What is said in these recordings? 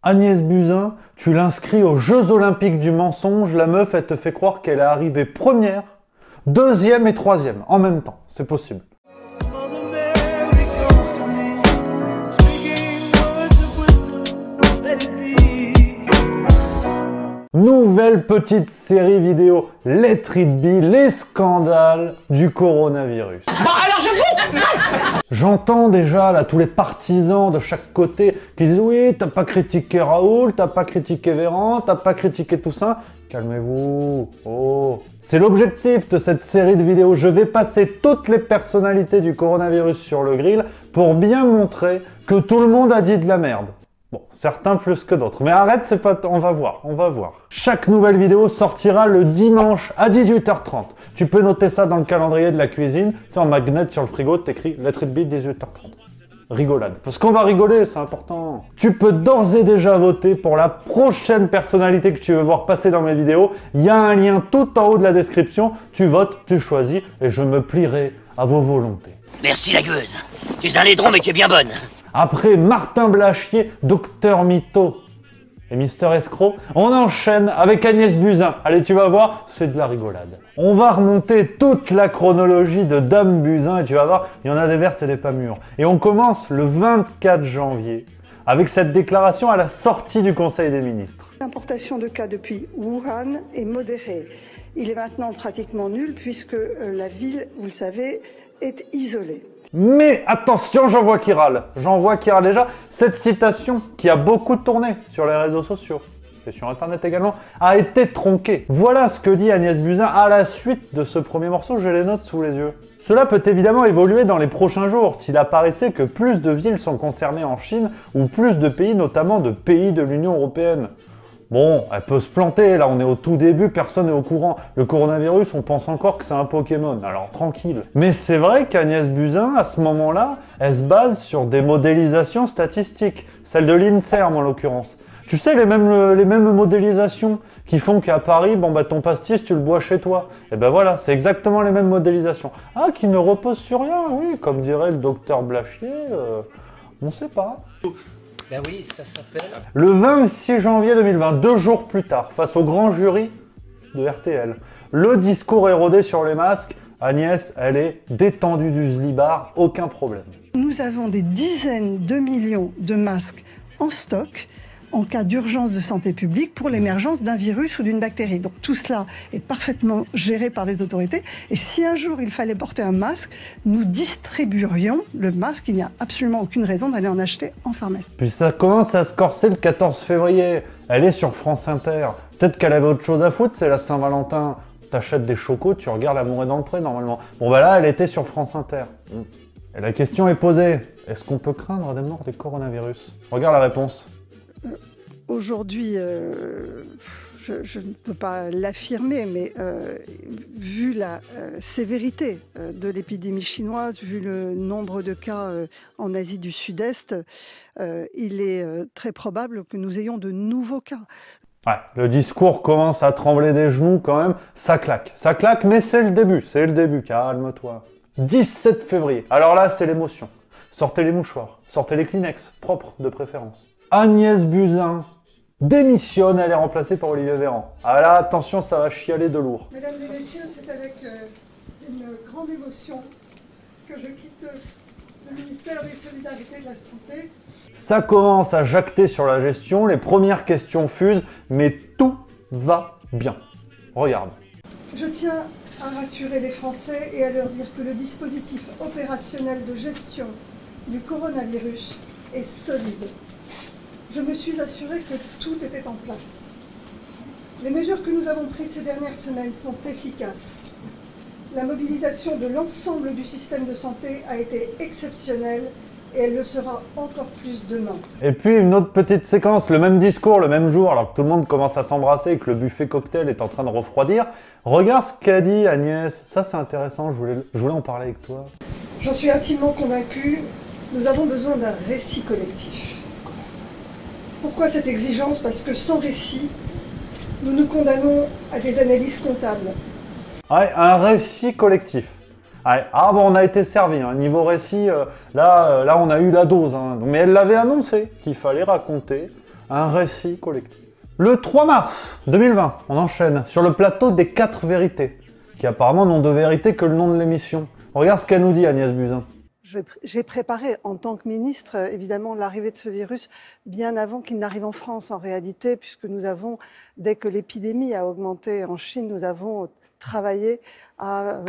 Agnès Buzyn, tu l'inscris aux Jeux Olympiques du mensonge, la meuf, elle te fait croire qu'elle est arrivée première, deuxième et troisième, en même temps. C'est possible. Nouvelle petite série vidéo, Let It Be, les scandales du coronavirus. Bon, alors je vous... J'entends déjà là tous les partisans de chaque côté qui disent oui, t'as pas critiqué Raoul, t'as pas critiqué Véran, t'as pas critiqué tout ça. Calmez-vous. Oh. C'est l'objectif de cette série de vidéos. Je vais passer toutes les personnalités du coronavirus sur le grill pour bien montrer que tout le monde a dit de la merde. Bon, certains plus que d'autres. Mais arrête, c'est pas... On va voir, on va voir. Chaque nouvelle vidéo sortira le dimanche à 18h30. Tu peux noter ça dans le calendrier de la cuisine. Tu sais, en magnet sur le frigo, t'écris Let It Be 18h30. Rigolade. Parce qu'on va rigoler, c'est important. Tu peux d'ores et déjà voter pour la prochaine personnalité que tu veux voir passer dans mes vidéos. Il y a un lien tout en haut de la description. Tu votes, tu choisis et je me plierai à vos volontés. Merci la gueuse. Tu es un laidron mais tu es bien bonne. Après Martin Blachier, Docteur Mytho et Mister Escroc, on enchaîne avec Agnès Buzyn. Allez, tu vas voir, c'est de la rigolade. On va remonter toute la chronologie de Dame Buzyn et tu vas voir, il y en a des vertes et des pas mûres. Et on commence le 24 janvier avec cette déclaration à la sortie du Conseil des ministres. L'importation de cas depuis Wuhan est modérée. Il est maintenant pratiquement nul puisque la ville, vous le savez, est isolée. Mais attention, j'en vois qui râle. J'en vois qui râle déjà. Cette citation, qui a beaucoup tourné sur les réseaux sociaux, et sur Internet également, a été tronquée. Voilà ce que dit Agnès Buzyn à la suite de ce premier morceau, je les note sous les yeux. Cela peut évidemment évoluer dans les prochains jours, s'il apparaissait que plus de villes sont concernées en Chine, ou plus de pays, notamment de pays de l'Union européenne. Bon, elle peut se planter, là on est au tout début, personne n'est au courant. Le coronavirus, on pense encore que c'est un Pokémon, alors tranquille. Mais c'est vrai qu'Agnès Buzyn, à ce moment-là, elle se base sur des modélisations statistiques, celles de l'INSERM en l'occurrence. Tu sais, les mêmes modélisations qui font qu'à Paris, bon bah ton pastis, tu le bois chez toi. Et ben voilà, c'est exactement les mêmes modélisations. Ah, qui ne reposent sur rien, oui, comme dirait le docteur Blachier, on sait pas. Ben oui, ça s'appelle... Le 26 janvier 2020, 2 jours plus tard, face au grand jury de RTL, le discours est rodé sur les masques. Agnès, elle est détendue du zlibar, aucun problème. Nous avons des dizaines de millions de masques en stock en cas d'urgence de santé publique pour l'émergence d'un virus ou d'une bactérie. Donc tout cela est parfaitement géré par les autorités. Et si un jour il fallait porter un masque, nous distribuerions le masque. Il n'y a absolument aucune raison d'aller en acheter en pharmacie. Puis ça commence à se corser le 14 février. Elle est sur France Inter. Peut-être qu'elle avait autre chose à foutre, c'est la Saint-Valentin. T'achètes des chocos, tu regardes L'amour est dans le pré normalement. Bon bah là, elle était sur France Inter. Et la question est posée. Est-ce qu'on peut craindre des morts du coronavirus? Regarde la réponse. Aujourd'hui, je ne peux pas l'affirmer, mais vu la sévérité de l'épidémie chinoise, vu le nombre de cas en Asie du Sud-Est, il est très probable que nous ayons de nouveaux cas. Ouais, le discours commence à trembler des genoux quand même, ça claque, mais c'est le début, calme-toi. 17 février, alors là c'est l'émotion. Sortez les mouchoirs, sortez les Kleenex, propres de préférence. Agnès Buzyn démissionne, elle est remplacée par Olivier Véran. Ah là, attention, ça va chialer de lourd. Mesdames et messieurs, c'est avec une grande émotion que je quitte le ministère des Solidarités et de la Santé. Ça commence à jacter sur la gestion, les premières questions fusent, mais tout va bien. Regarde. Je tiens à rassurer les Français et à leur dire que le dispositif opérationnel de gestion du coronavirus est solide. Je me suis assurée que tout était en place. Les mesures que nous avons prises ces dernières semaines sont efficaces. La mobilisation de l'ensemble du système de santé a été exceptionnelle et elle le sera encore plus demain. Et puis une autre petite séquence, le même discours, le même jour, alors que tout le monde commence à s'embrasser et que le buffet cocktail est en train de refroidir. Regarde ce qu'a dit Agnès, ça c'est intéressant, je voulais en parler avec toi. J'en suis intimement convaincue, nous avons besoin d'un récit collectif. Pourquoi cette exigence? Parce que sans récit, nous nous condamnons à des analyses comptables. Ouais, un récit collectif. Ouais. Ah bon, on a été servi, hein. Niveau récit, là on a eu la dose. Hein. Mais elle l'avait annoncé qu'il fallait raconter un récit collectif. Le 3 mars 2020, on enchaîne sur le plateau des 4 vérités, qui apparemment n'ont de vérité que le nom de l'émission. Regarde ce qu'elle nous dit, Agnès Buzyn. J'ai préparé en tant que ministre, évidemment, l'arrivée de ce virus bien avant qu'il n'arrive en France, en réalité, puisque nous avons, dès que l'épidémie a augmenté en Chine, nous avons travaillé à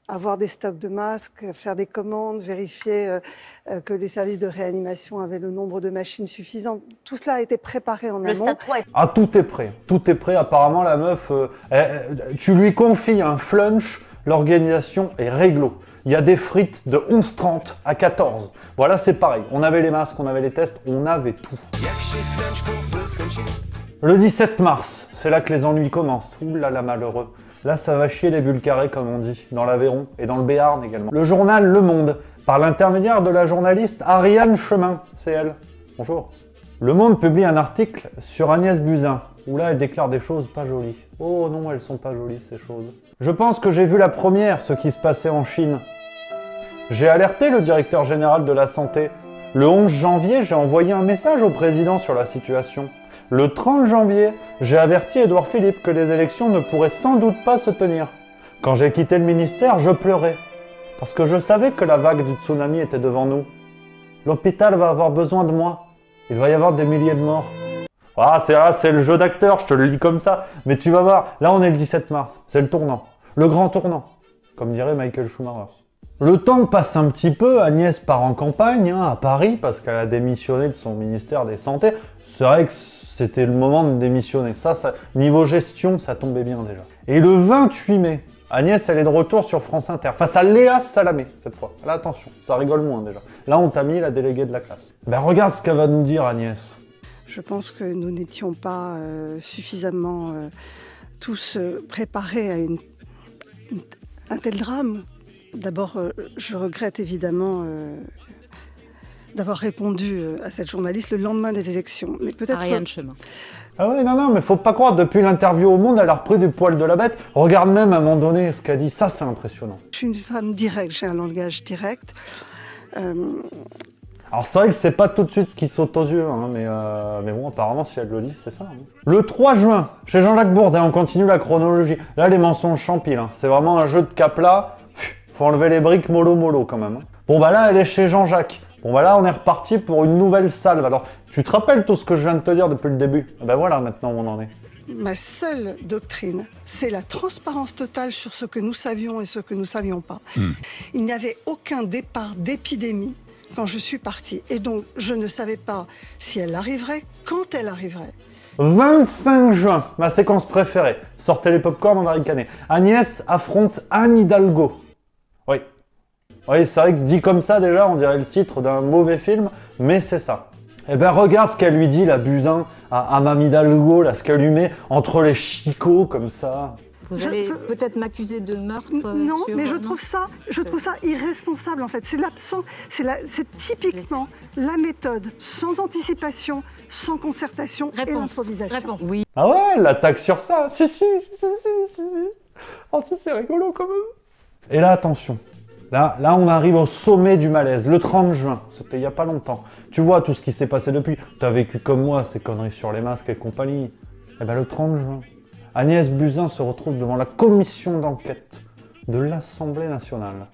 avoir des stocks de masques, faire des commandes, vérifier que les services de réanimation avaient le nombre de machines suffisant. Tout cela a été préparé en amont. Le stade 3 est... Ah, tout est prêt. Tout est prêt. Apparemment, la meuf, tu lui confies un flunch, l'organisation est réglo. Il y a des frites de 11h30 à 14h. Voilà, c'est pareil. On avait les masques, on avait les tests, on avait tout. Le 17 mars, c'est là que les ennuis commencent. Ouh là là, malheureux. Là, ça va chier les bulles carrées, comme on dit, dans l'Aveyron et dans le Béarn également. Le journal Le Monde, par l'intermédiaire de la journaliste Ariane Chemin, c'est elle. Bonjour. Le Monde publie un article sur Agnès Buzyn, où là, elle déclare des choses pas jolies. Oh non, elles sont pas jolies, ces choses. Je pense que j'ai vu la première, ce qui se passait en Chine. J'ai alerté le directeur général de la santé. Le 11 janvier, j'ai envoyé un message au président sur la situation. Le 30 janvier, j'ai averti Édouard Philippe que les élections ne pourraient sans doute pas se tenir. Quand j'ai quitté le ministère, je pleurais. Parce que je savais que la vague du tsunami était devant nous. L'hôpital va avoir besoin de moi. Il va y avoir des milliers de morts. Ah, c'est le jeu d'acteur, je te le lis comme ça. Mais tu vas voir, là on est le 17 mars. C'est le tournant. Le grand tournant. Comme dirait Michael Schumacher. Le temps passe un petit peu, Agnès part en campagne, à Paris, parce qu'elle a démissionné de son ministère des Santé. C'est vrai que c'était le moment de démissionner. Ça, niveau gestion, ça tombait bien déjà. Et le 28 mai, Agnès, elle est de retour sur France Inter, face à Léa Salamé, cette fois. Là, attention, ça rigole moins déjà. Là, on t'a mis la déléguée de la classe. Ben, regarde ce qu'elle va nous dire, Agnès. Je pense que nous n'étions pas suffisamment tous préparés à un tel drame. D'abord, je regrette évidemment d'avoir répondu à cette journaliste le lendemain des élections. Mais peut-être Ariane Chemin. Ah ouais, non, mais faut pas croire, depuis l'interview au Monde, elle a repris du poil de la bête. Regarde même à un moment donné ce qu'elle dit, ça c'est impressionnant. Je suis une femme directe, j'ai un langage direct. Alors c'est vrai que c'est pas tout de suite ce qui saute aux yeux, hein, mais bon, apparemment si elle le dit, c'est ça. Hein. Le 3 juin, chez Jean-Jacques Bourdin, on continue la chronologie. Là, les mensonges s'empilent, hein. C'est vraiment un jeu de cap là. Faut enlever les briques mollo quand même. Hein. Bon bah là, elle est chez Jean-Jacques. Bon bah là, on est reparti pour une nouvelle salve. Alors, tu te rappelles tout ce que je viens de te dire depuis le début? Ben voilà maintenant où on en est. Ma seule doctrine, c'est la transparence totale sur ce que nous savions et ce que nous ne savions pas. Il n'y avait aucun départ d'épidémie quand je suis partie. Et donc, je ne savais pas si elle arriverait, quand elle arriverait. 25 juin, ma séquence préférée. Sortez les pop-corn, on va ricaner. Agnès affronte Anne Hidalgo. Oui, c'est vrai que dit comme ça déjà, on dirait le titre d'un mauvais film, mais c'est ça. Eh ben regarde ce qu'elle lui dit, la Buzyn, à Mme Hidalgo, là, ce qu'elle lui met entre les chicots comme ça. Vous allez peut-être m'accuser de meurtre. Non, mais je trouve ça irresponsable en fait. C'est typiquement la méthode sans anticipation, sans concertation et l'improvisation. Réponse. Oui. Ah ouais, elle attaque sur ça. Si. Oh, c'est rigolo quand même. Et là, attention. Là, on arrive au sommet du malaise, le 30 juin, c'était il n'y a pas longtemps. Tu vois tout ce qui s'est passé depuis. Tu as vécu comme moi ces conneries sur les masques et compagnie. Et bien le 30 juin, Agnès Buzyn se retrouve devant la commission d'enquête de l'Assemblée nationale.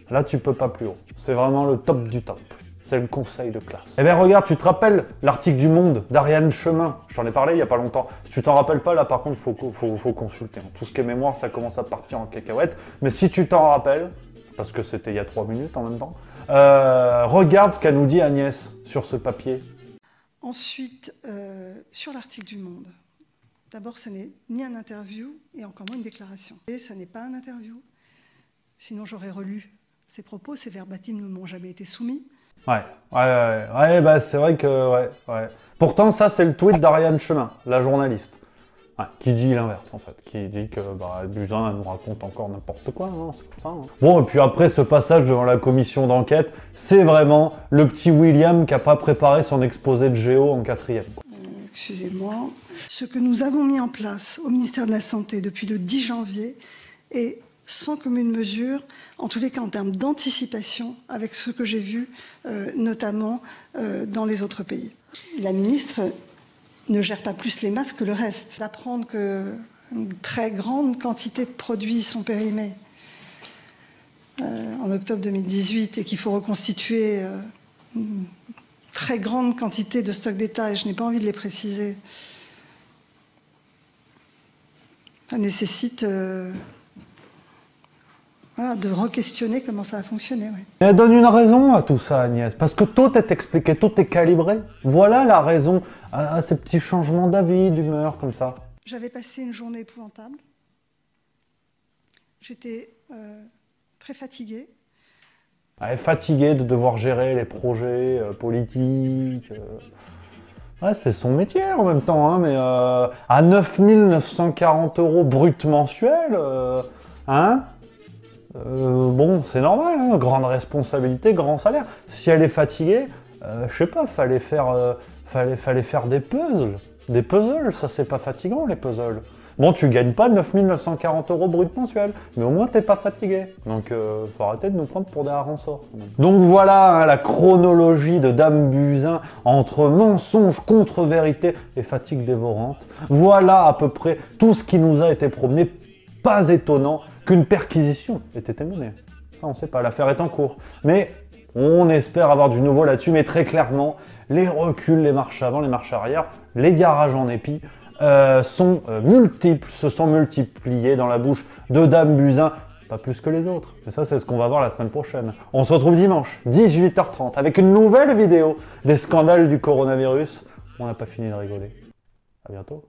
Là, tu peux pas plus haut. C'est vraiment le top du top. C'est le conseil de classe. Eh bien regarde, tu te rappelles l'article du Monde d'Ariane Chemin? Je t'en ai parlé il n'y a pas longtemps. Si tu t'en rappelles pas, là par contre, il faut consulter. Tout ce qui est mémoire, ça commence à partir en cacahuète. Mais si tu t'en rappelles, parce que c'était il y a 3 minutes en même temps. Regarde ce qu'a nous dit Agnès sur ce papier. Ensuite, sur l'article du Monde. D'abord, ça n'est ni un interview et encore moins une déclaration. Et ça n'est pas un interview. Sinon, j'aurais relu ces propos. Ces verbatims ne m'ont jamais été soumis. Ouais, bah c'est vrai que... Ouais. Pourtant, ça, c'est le tweet d'Ariane Chemin, la journaliste. Ouais, qui dit l'inverse en fait, qui dit que Buzyn elle nous raconte encore n'importe quoi, hein, c'est comme ça. Hein. Bon, et puis après ce passage devant la commission d'enquête, c'est vraiment le petit William qui n'a pas préparé son exposé de géo en 4e. Excusez-moi. Ce que nous avons mis en place au ministère de la Santé depuis le 10 janvier est sans commune mesure, en tous les cas en termes d'anticipation, avec ce que j'ai vu notamment dans les autres pays. La ministre ne gère pas plus les masques que le reste. D'apprendre qu'une très grande quantité de produits sont périmés en octobre 2018 et qu'il faut reconstituer une très grande quantité de stocks d'État, et je n'ai pas envie de les préciser. Ça nécessite voilà, de re-questionner comment ça a fonctionné. Oui. Elle donne une raison à tout ça, Agnès, parce que tout est expliqué, tout est calibré. Voilà la raison à ces petits changements d'avis, d'humeur, comme ça. J'avais passé une journée épouvantable. J'étais très fatiguée. Elle est fatiguée de devoir gérer les projets politiques. Ouais, c'est son métier en même temps, hein, mais à 9 940 € brut mensuel, bon, c'est normal, hein, grande responsabilité, grand salaire. Si elle est fatiguée, je sais pas, fallait faire des puzzles. Des puzzles, ça c'est pas fatigant les puzzles. Bon, tu gagnes pas 9 940 € brut mensuel, mais au moins t'es pas fatigué. Donc faut arrêter de nous prendre pour des harançors. Donc voilà hein, la chronologie de Dame Buzyn entre mensonge contre vérité et fatigue dévorante. Voilà à peu près tout ce qui nous a été promené. Pas étonnant qu'une perquisition ait été menée. Ça on sait pas, l'affaire est en cours. Mais on espère avoir du nouveau là-dessus, mais très clairement, les reculs, les marches avant, les marches arrière, les garages en épi, sont multiples, se sont multipliés dans la bouche de Dame Buzyn, pas plus que les autres. Mais ça, c'est ce qu'on va voir la semaine prochaine. On se retrouve dimanche, 18h30, avec une nouvelle vidéo des scandales du coronavirus. On n'a pas fini de rigoler. À bientôt.